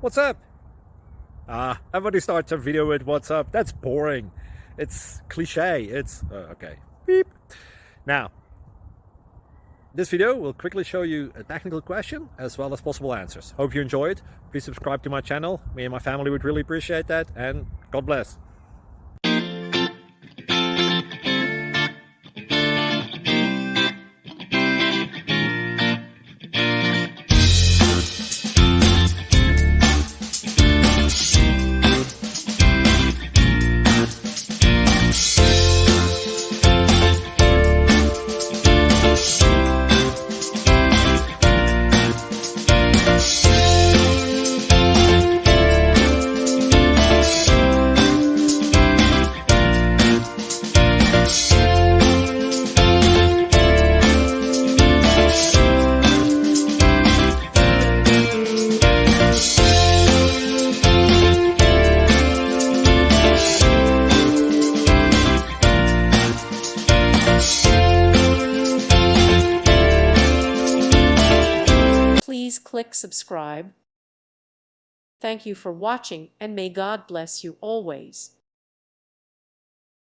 What's up? Everybody starts a video with what's up. That's boring. It's cliche. It's okay. Beep. Now, this video will quickly show you a technical question as well as possible answers. Hope you enjoy it. Please subscribe to my channel. Me and my family would really appreciate that, and God bless. Please click subscribe. Thank you for watching, and may God bless you always.